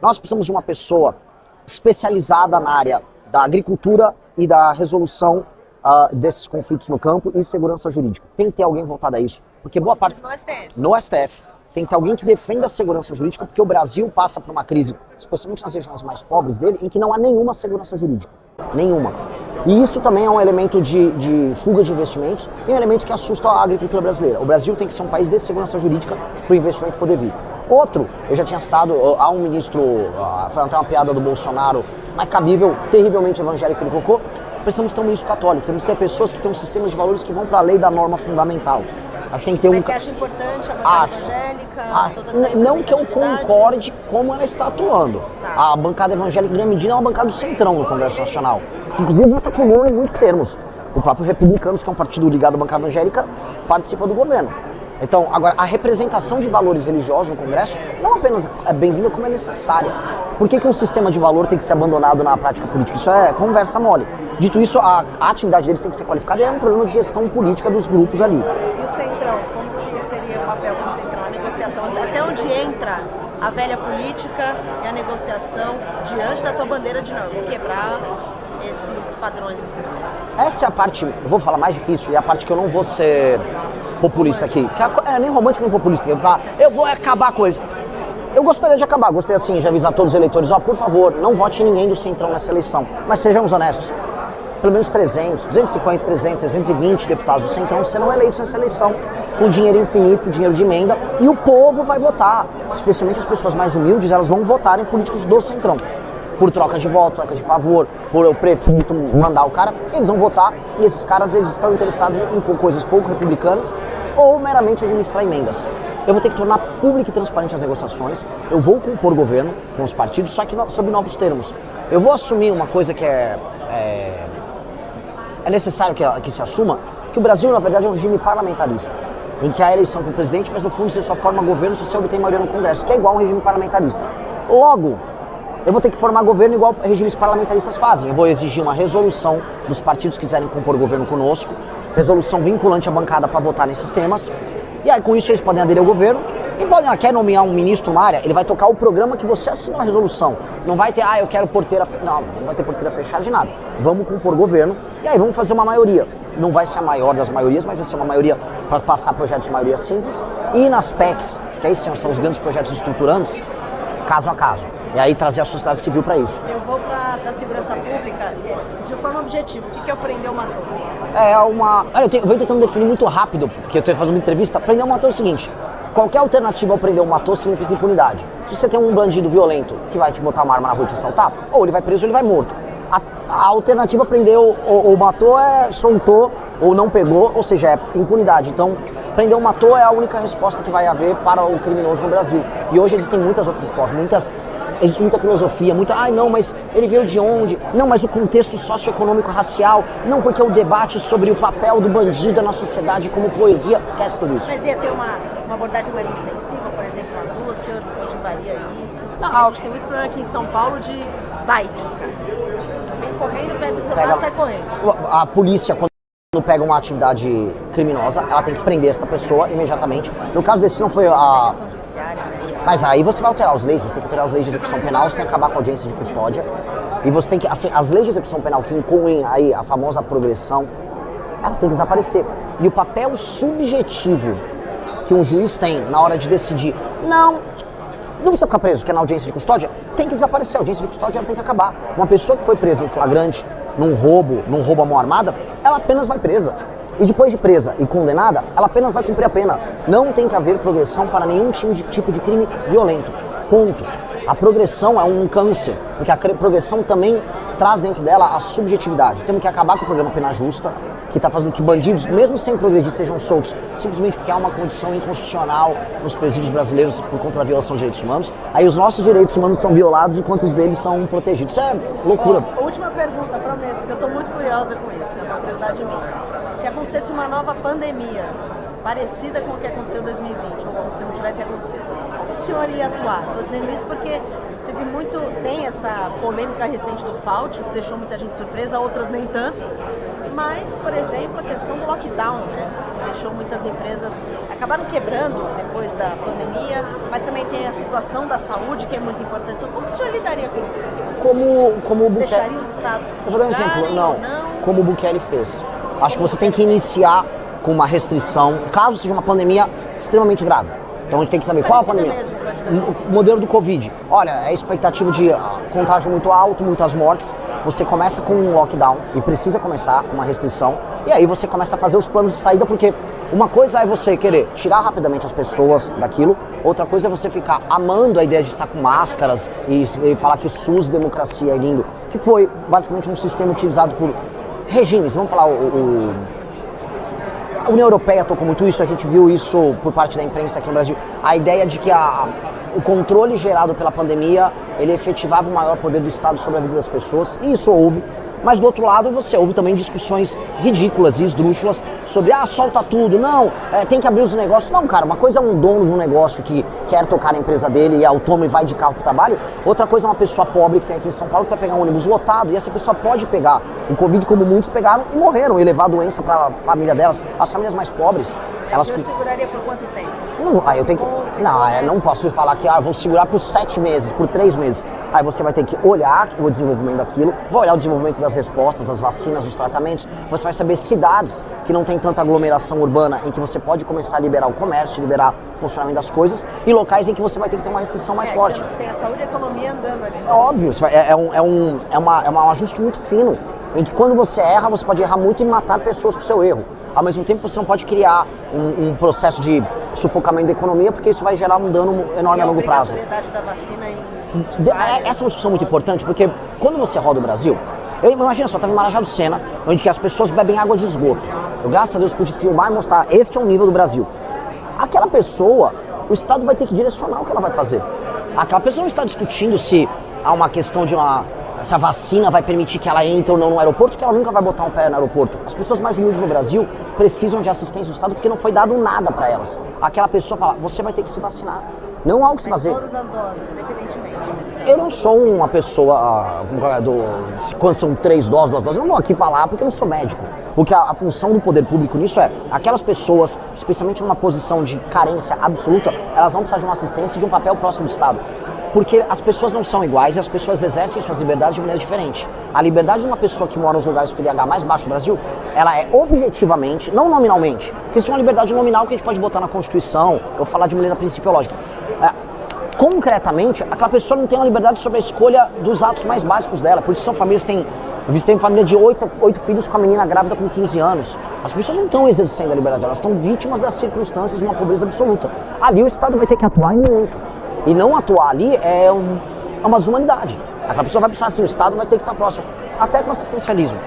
Nós precisamos de uma pessoa especializada na área da agricultura e da resolução desses conflitos no campo e segurança jurídica. Tem que ter alguém voltado a isso, porque boa parte... No STF. Tem que ter alguém que defenda a segurança jurídica, porque o Brasil passa por uma crise, especialmente nas regiões mais pobres dele, em que não há nenhuma segurança jurídica. Nenhuma. E isso também é um elemento de fuga de investimentos e um elemento que assusta a agricultura brasileira. O Brasil tem que ser um país de segurança jurídica para o investimento poder vir. Outro, eu já tinha citado, há um ministro, foi até uma piada do Bolsonaro, mas cabível, terrivelmente evangélico, ele colocou, precisamos ter um ministro católico, temos que ter pessoas que têm um sistema de valores que vão para a lei da norma fundamental. Acho que tem que ter Mas você acha importante a bancada evangélica? Toda essa não que eu concorde como ela está atuando. Tá. A bancada evangélica, em grande medida, é uma bancada do centrão no Congresso Nacional. Inclusive, vota comum em muitos termos. O próprio Republicanos, que é um partido ligado à bancada evangélica, participa do governo. Então, agora, a representação de valores religiosos no Congresso não apenas é bem-vinda, como é necessária. Por que um sistema de valor tem que ser abandonado na prática política? Isso é conversa mole. Dito isso, a atividade deles tem que ser qualificada e é um problema de gestão política dos grupos ali. E o Centrão? Como que seria o papel do Centrão? A negociação? Até onde entra a velha política e a negociação diante da tua bandeira de não, eu vou quebrar esses padrões do sistema? Essa é a parte, eu vou falar mais difícil, e a parte que eu não vou ser populista aqui. Que é nem romântico nem populista. Eu vou falar, eu vou acabar com isso. Eu gostaria de acabar, gostaria assim de avisar todos os eleitores, por favor, não vote ninguém do Centrão nessa eleição. Mas sejamos honestos, pelo menos 300, 250, 300, 320 deputados do Centrão serão eleitos nessa eleição com dinheiro infinito, dinheiro de emenda, e o povo vai votar, especialmente as pessoas mais humildes, elas vão votar em políticos do Centrão. Por troca de voto, troca de favor, por o prefeito mandar o cara, eles vão votar e esses caras eles estão interessados em coisas pouco republicanas ou meramente administrar emendas. Eu vou ter que tornar público e transparente as negociações, eu vou compor governo com os partidos, só que sob novos termos. Eu vou assumir uma coisa que é necessário que se assuma, que o Brasil, na verdade, é um regime parlamentarista, em que há eleição para o presidente, mas no fundo você só forma governo se você obtém maioria no Congresso, que é igual a um regime parlamentarista. Logo, eu vou ter que formar governo igual regimes parlamentaristas fazem. Eu vou exigir uma resolução dos partidos que quiserem compor governo conosco, resolução vinculante à bancada para votar nesses temas, e aí com isso eles podem aderir ao governo e podem, quer nomear um ministro numa área, ele vai tocar o programa que você assinou a resolução. Não vai ter, eu quero porteira, não vai ter porteira fechada de nada. Vamos compor governo e aí vamos fazer uma maioria. Não vai ser a maior das maiorias, mas vai ser uma maioria para passar projetos de maioria simples. E nas PECs, que aí são os grandes projetos estruturantes, caso a caso. E aí trazer a sociedade civil para isso. Eu vou para da segurança pública de forma objetiva. O que é o prender ou matou? Eu venho tentando definir muito rápido, porque eu estou fazendo uma entrevista. Prender ou matou é o seguinte: qualquer alternativa ao prender ou matou significa impunidade. Se você tem um bandido violento que vai te botar uma arma na rua e te assaltar, ou ele vai preso ou ele vai morto. A alternativa prendeu ou matou é soltou ou não pegou, ou seja, é impunidade. Então, prendeu ou matou é a única resposta que vai haver para o criminoso no Brasil. E hoje existem muitas outras respostas, existe muita filosofia, não, mas ele veio de onde? Não, mas o contexto socioeconômico racial. Não, porque o debate sobre o papel do bandido na sociedade como poesia, esquece tudo isso. Mas ia ter uma abordagem mais extensiva, por exemplo, nas ruas, o senhor motivaria isso? A gente tem muito problema aqui em São Paulo de bike, cara. Vem correndo, pega o celular e sai correndo. A polícia, quando pega uma atividade criminosa, ela tem que prender essa pessoa imediatamente. No caso desse não foi a... questão judiciária, né? Mas aí você vai alterar as leis, você tem que alterar as leis de execução penal, você tem que acabar com a audiência de custódia. E você tem que, assim, as leis de execução penal que incluem aí a famosa progressão, elas têm que desaparecer. E o papel subjetivo que um juiz tem na hora de decidir, não precisa ficar preso, que é na audiência de custódia, tem que desaparecer. A audiência de custódia ela tem que acabar. Uma pessoa que foi presa em flagrante, num roubo à mão armada, ela apenas vai presa. E depois de presa e condenada, ela apenas vai cumprir a pena. Não tem que haver progressão para nenhum tipo de crime violento. Ponto. A progressão é um câncer, porque a progressão também traz dentro dela a subjetividade. Temos que acabar com o programa Pena Justa, que está fazendo que bandidos, mesmo sem progredir, sejam soltos, simplesmente porque há uma condição inconstitucional nos presídios brasileiros por conta da violação de direitos humanos. Aí os nossos direitos humanos são violados enquanto os deles são protegidos. Isso é loucura. Última pergunta, prometo, porque eu estou muito curiosa com isso, é uma curiosidade minha. Se acontecesse uma nova pandemia, parecida com o que aconteceu em 2020, ou como se não tivesse acontecido, como o senhor ia atuar? Estou dizendo isso porque tem essa polêmica recente do Fauci, isso deixou muita gente surpresa, outras nem tanto, mas, por exemplo, a questão do lockdown, né? Deixou muitas empresas, acabaram quebrando depois da pandemia, mas também tem a situação da saúde, que é muito importante. Então, como o senhor lidaria com isso? Como o Bukele... Deixaria os estados Eu vou dar um exemplo, não, como o Bukele fez. Acho que você tem que iniciar com uma restrição, caso seja uma pandemia extremamente grave. Então a gente tem que saber qual é a pandemia. O modelo do Covid. Olha, é expectativa de contágio muito alto, muitas mortes. Você começa com um lockdown e precisa começar com uma restrição. E aí você começa a fazer os planos de saída, porque uma coisa é você querer tirar rapidamente as pessoas daquilo, outra coisa é você ficar amando a ideia de estar com máscaras e falar que SUS democracia é lindo, que foi basicamente um sistema utilizado por regimes. Vamos falar a União Europeia tocou muito isso, a gente viu isso por parte da imprensa aqui no Brasil. A ideia de que o controle gerado pela pandemia, ele efetivava o maior poder do Estado sobre a vida das pessoas, e isso houve. Mas do outro lado você ouve também discussões ridículas e esdrúxulas sobre, solta tudo, não, tem que abrir os negócios. Não, cara, uma coisa é um dono de um negócio que quer tocar na empresa dele e é autônomo e vai de carro pro trabalho. Outra coisa é uma pessoa pobre que tem aqui em São Paulo que vai pegar um ônibus lotado e essa pessoa pode pegar o Covid como muitos pegaram e morreram e levar a doença para a família delas. As famílias mais pobres, elas... Você seguraria por quanto tempo? Eu tenho que... não posso falar que vou segurar por 7 meses, por 3 meses. Aí você vai ter que olhar o desenvolvimento daquilo, vai olhar o desenvolvimento das respostas, das vacinas, dos tratamentos. Você vai saber cidades que não tem tanta aglomeração urbana, em que você pode começar a liberar o comércio, liberar o funcionamento das coisas, e locais em que você vai ter que ter uma restrição mais forte. Tem a saúde e a economia andando ali. É óbvio, é um ajuste muito fino, em que quando você erra, você pode errar muito e matar pessoas com o seu erro. Ao mesmo tempo, você não pode criar um processo de sufocamento da economia, porque isso vai gerar um dano enorme a longo prazo. E a obrigatoriedade da vacina Essa é uma discussão muito importante, porque quando você roda o Brasil, imagina só, estava em Marajá do Sena, onde que as pessoas bebem água de esgoto. Eu, graças a Deus, pude filmar e mostrar, este é o nível do Brasil. Aquela pessoa, o Estado vai ter que direcionar o que ela vai fazer. Aquela pessoa não está discutindo se há uma questão de se a vacina vai permitir que ela entre ou não no aeroporto, porque ela nunca vai botar um pé no aeroporto. As pessoas mais humildes no Brasil precisam de assistência do Estado porque não foi dado nada para elas. Aquela pessoa fala, você vai ter que se vacinar. Não há o que se fazer. Todas as doses, independentemente. Eu não sou uma pessoa, quando são 3 doses, 2 doses, eu não vou aqui falar porque eu não sou médico. Porque a função do poder público nisso é, aquelas pessoas, especialmente numa posição de carência absoluta, elas vão precisar de uma assistência e de um papel próximo do Estado. Porque as pessoas não são iguais e as pessoas exercem suas liberdades de maneira diferente. A liberdade de uma pessoa que mora nos lugares com o IDH mais baixo do Brasil, ela é objetivamente, não nominalmente, porque isso é uma liberdade nominal que a gente pode botar na Constituição, ou falar de maneira principiológica. Concretamente, aquela pessoa não tem uma liberdade sobre a escolha dos atos mais básicos dela. Por isso são famílias que têm... Eu visitei família de 8 filhos com a menina grávida com 15 anos. As pessoas não estão exercendo a liberdade, elas estão vítimas das circunstâncias de uma pobreza absoluta. Ali o Estado vai ter que atuar e muito. E não atuar ali é uma desumanidade. Aquela pessoa vai precisar assim, o Estado vai ter que estar próximo. Até com o assistencialismo.